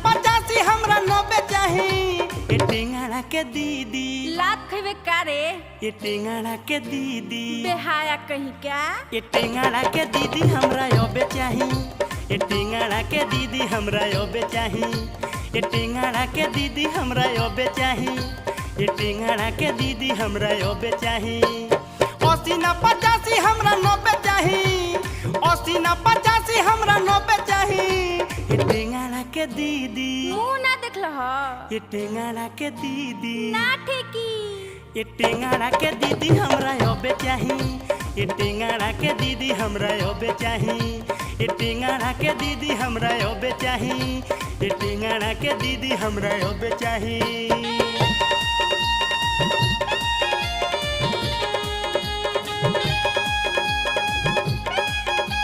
पचासी हमरा 90 चाही। ये टेंगड़ा के दीदी लात खइबे का रे? ये टेंगड़ा के दीदी बेहाया कहीं क्या? ये टेंगड़ा के दीदी हमरा योबे चाही। ये टेंगड़ा के दीदी हमरा योबे चाही। ये टेंगड़ा के दीदी हमरा योबे चाही। ये टेंगड़ा के दीदी हमरा योबे चाही। 80 ना 85 हमरा 90 चाही। 80 ना 85 हमरा 90 चाही। ये टेंगड़ा के दीदी मुंह ना देखल ह? ये टेंगड़ा के दीदी ना ठेकी। ये टेंगड़ा के दीदी हमरा योबे चाही। ये टेंगड़ा के दीदी हमरा योबे चाही। ये टेंगड़ा के दीदी हमरा योबे चाही। ये टेंगड़ा के दीदी हमरा योबे चाही।